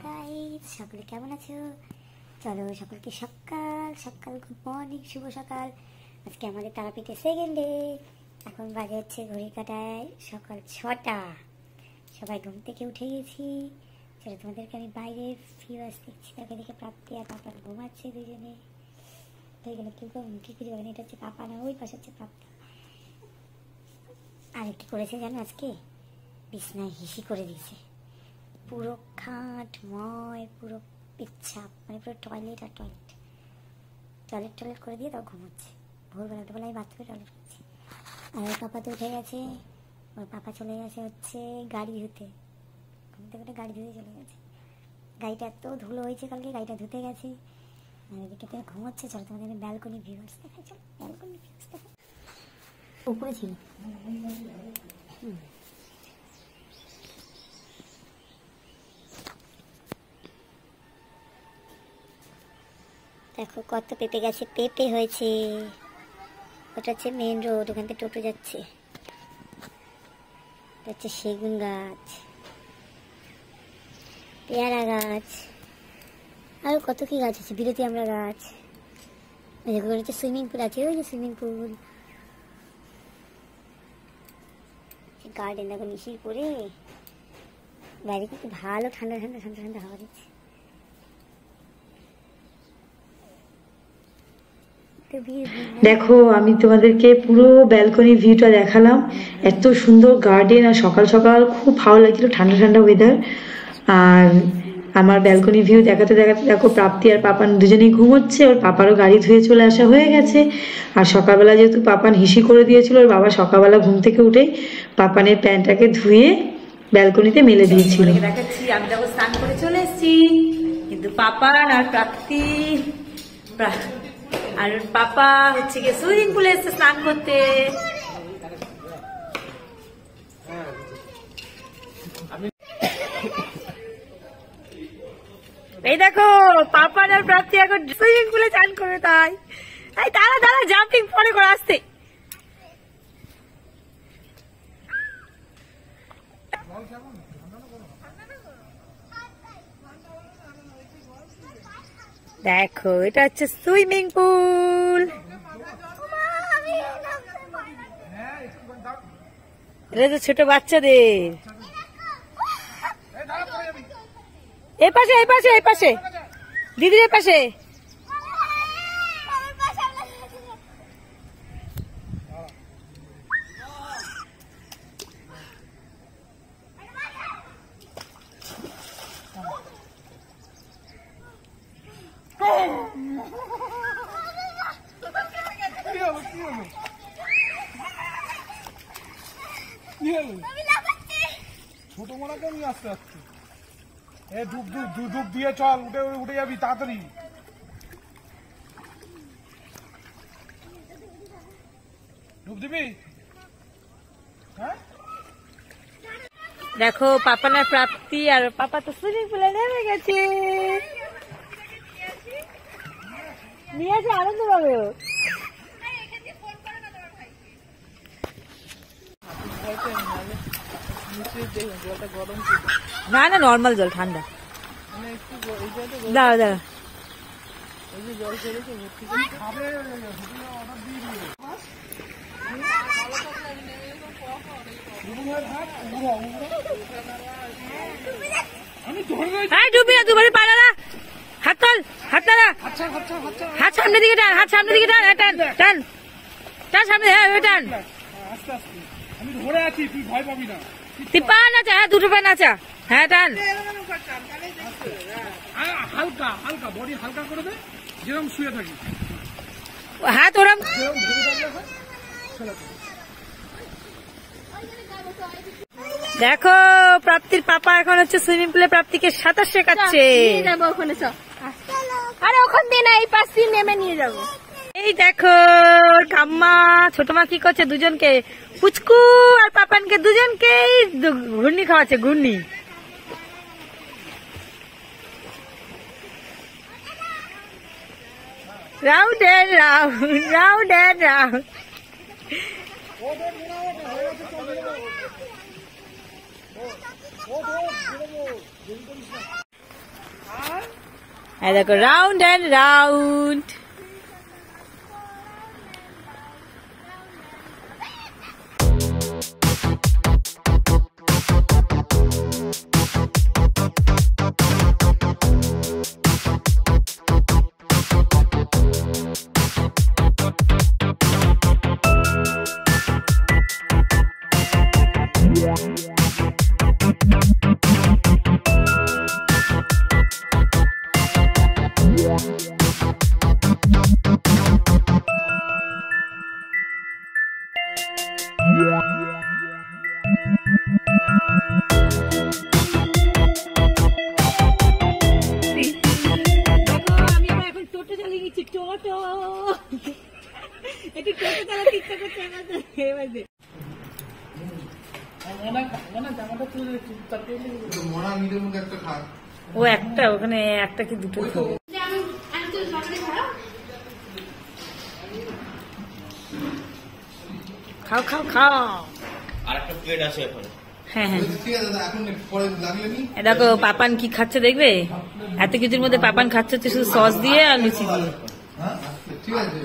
Guys, সকলে কেমন আছো? চলো সকলকে সকাল সকাল গুড মর্নিং, শুভ সকাল। আজকে আমাদের তারাপীঠে সেকেন্ড ডে। এখন বাজে হচ্ছে ঘড়ি কাটায় সকাল 6টা। সবাই ঘুম থেকে উঠে গেছি। চলো তোমাদেরকে আমি বাইরে ভিউয়ার্স দেখছি, তাকে দেখে প্রাপ্তি আর পাপা ঘুমাচ্ছে দুজনে। হয়ে গেলে কি খুঁজে পাবেন, এটা হচ্ছে পাপা না, ওই পাশে হচ্ছে প্রাপ্তি। আর কি করেছে জানো, আজকে বিছনায় হিসি করে দিয়েছে, পুরো খাটময়, পুরো পেচ্ছাপ, মানে পুরো টয়লেট আর টয়লেট করে দিয়ে তাও ঘুমোচ্ছে। ভোরবেলা উঠেবেলা আমি বাথরুমে টয়লেট করছি। আর ওর পাপা তো উঠে গেছে, ওর পাপা চলে গেছে হচ্ছে গাড়ি ধুতে। ঘুম থেকে উঠে গাড়ি ধুতে চলে গেছে। গাড়িটা এত ধুলো হয়েছে কালকে, গাড়িটা ধুতে গেছে। আর এদিকে তো ঘুমোচ্ছে। চলো তোমাদের ব্যালকনি ভিউয়ার্স দেখাই। চলো ব্যালকনি ভিউয়ার্স দেখা। উপরে ছিল। দেখো কত পেঁপে গাছে পেঁপে হয়েছে। ওটা হচ্ছে মেন রোড, ওখান থেকে টোটো যাচ্ছে। এটা হচ্ছে সেগুন গাছ, পেয়ারা গাছ, আর কত কি গাছ আছে, বিরতি আমরা গাছ। দেখো হচ্ছে সুইমিং পুল আছে, ওই যে সুইমিং পুল, গার্ডেন। দেখো মিশির পরে বাইরে কিন্তু ভালো ঠান্ডা ঠান্ডা ঠান্ডা ঠান্ডা হাওয়া দিচ্ছে। দেখো আমি তোমাদেরকে পুরো ব্যালকনি ভিউটা দেখালাম। এত সুন্দর গার্ডেন, আর সকাল সকাল খুব ভালো লাগছিল, ঠান্ডা ঠান্ডা ওয়েদার। আর আমার ব্যালকনি ভিউ দেখাতে দেখাতে দেখো প্রাপ্তি আর পাপান দুজনেই ঘুমোচ্ছে। ওর পাপারও গাড়ি ধুয়ে চলে আসা হয়ে গেছে। আর সকালবেলা যেহেতু পাপান হিসি করে দিয়েছিল, ওর বাবা সকালবেলা ঘুম থেকে উঠেই পাপানের প্যান্টটাকে ধুয়ে ব্যালকনিতে মেলে দিয়েছিল। দেখাচ্ছি আমি দেখো স্নান করে চলে এসেছি, কিন্তু পাপান আর প্রাপ্তি আর পাপা হচ্ছে গিয়ে সুইমিং পুলে এসে স্নান করতে। এই দেখো পাপান আর প্রাপ্তি এখন সুইমিং পুলে চান করবে। তাই তারা তারা জাম্পিং পরে করে আসতে। দেখো এটা হচ্ছে সুইমিং পুল। এটা তো ছোট বাচ্চাদের। এই পাশে এই পাশে এই পাশে দিদির এই পাশে। ছোট মোড়া কেমনি আসতে আসছে? ডুব দিয়ে চল, উঠে যাবি তাড়াতাড়ি। ডুব দিবি? হ্যাঁ দেখো পাপানার প্রাপ্তি আর পাপা তো সুইমিং পুলে নেমে গেছে। নিয়ে আসে আনন্দ পাবে। না না নর্মাল জল, ঠান্ডা। দাঁড়া দাঁড়া ডুবি না, দুবারে পারা না। হাত তোল, হাত নাড়া, হাত সামনের দিকে টান, হাত সামনের দিকে টান, টান টান টান সামনে, হ্যাঁ টান। আমি ধরে আছি, তুই ভয় পাবি না। তুই পা নাচা, হ্যাঁ দুটো পা নাচা, হ্যাঁ টান। হালকা হালকা বডি হালকা করে দে, যেরকম শুয়ে থাকি। হাত ওরম। দেখো প্রাপ্তির পাপা এখন হচ্ছে সুইমিং পুলে প্রাপ্তিকে সাঁতার শেখাচ্ছে। আরে ওখান দিয়ে না, এই পাশ দিয়ে নেমে নিয়ে যাবো। এই দেখো ঠাম্মা ছোট মা কি করছে, দুজনকে পুচকু আর পাপানকে দুজনকেই ঘূর্ণি খাওয়াচ্ছে, ঘূর্ণি। Round and round, round and round. এই দেখো রাউন্ড অ্যান্ড রাউন্ড। ও একটা ওখানে একটা কি দুটো খাও খাও খাও। আরেকটা প্লেট আছে এখানে। হ্যাঁ হ্যাঁ ঠিক আছে দাদা, এখন পরে লাগলে নি। দেখো পাপান কি খাচ্ছে দেখবে, এত কিছুর মধ্যে পাপান খাচ্ছে হচ্ছে শুধু সস দিয়ে আর লুচি দিয়ে। হ্যাঁ ঠিক আছে।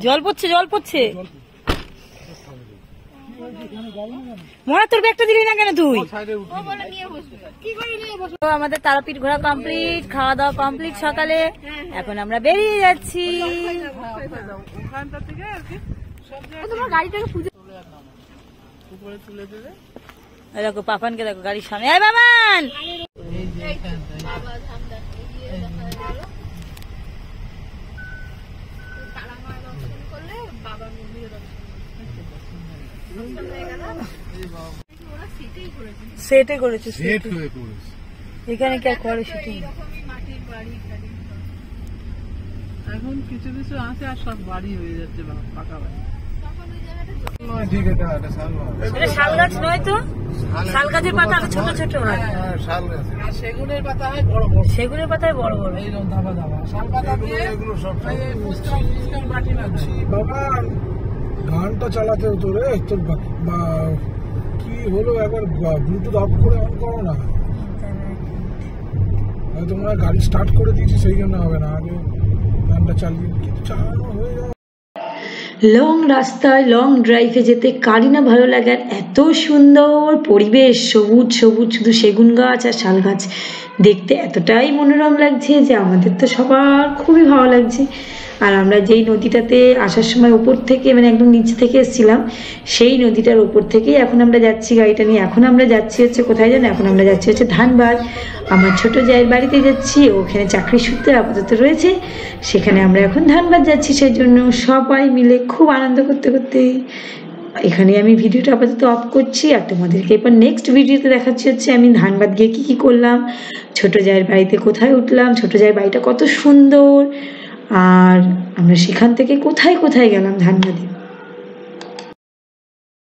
জল পড়ছে জল পড়ছে। মনে তোর ব্যাগটা দিলি না কেন তুই? আমাদের তারাপীঠ ঘোরা কমপ্লিট, খাওয়া দাওয়া কমপ্লিট সকালে। এখন আমরা বেরিয়ে যাচ্ছি। দেখো পাপানকে দেখো গাড়ির সামনে। এই বাবান সেটে করেছে, এখানে কি আর করে শুটিং? এখন কিছু কিছু আছে আর সব বাড়ি হয়ে যাচ্ছে, পাকা বাড়ি। এটা শাল গাছ নয় তো, শাল গাছের পাতা আরো ছোট ছোট হয়, আর সেগুনের পাতা হয় বড় বড়, সেগুনের পাতায় বড় বড়। এইরকম ধাপা ধাপা শাল পাতা দিয়ে মাটি লাগছে। বাবা গানটা চালাতে হতো রে, তোর কি হলো, একবার ব্লুটুথ অফ করে অন করো না। তোমরা গাড়ি স্টার্ট করে দিয়েছি সেই জন্য হবে না, আগে গানটা চালিয়ে কিন্তু চালানো হয়ে যায়। লং রাস্তায় লং ড্রাইভে যেতে কারই না ভালো লাগে। আর এত সুন্দর পরিবেশ, সবুজ সবুজ, শুধু সেগুন গাছ আর শাল গাছ, দেখতে এতটাই মনোরম লাগছে যে আমাদের তো সবার খুবই ভালো লাগছে। আর আমরা যেই নদীটাতে আসার সময় উপর থেকে মানে একদম নিচ থেকে এসেছিলাম, সেই নদীটার উপর থেকেই এখন আমরা যাচ্ছি গাড়িটা নিয়ে। এখন আমরা যাচ্ছি হচ্ছে কোথায় জানো? এখন আমরা যাচ্ছি হচ্ছে ধানবাদ। আমার ছোট জায়ের বাড়িতে যাচ্ছি, ওখানে চাকরি সূত্রে আপাতত রয়েছে, সেখানে আমরা এখন ধানবাদ যাচ্ছি। সেই জন্য সবাই মিলে খুব আনন্দ করতে করতে এখানে আমি ভিডিওটা আপাতত অফ করছি। আর তোমাদেরকে এবার নেক্সট ভিডিওতে দেখাচ্ছি হচ্ছে আমি ধানবাদ গিয়ে কী কী করলাম, ছোট জায়ের বাড়িতে কোথায় উঠলাম, ছোট জায়ের বাড়িটা কত সুন্দর, আর আমরা সেখান থেকে কোথায় কোথায় গেলাম ধানবাদে।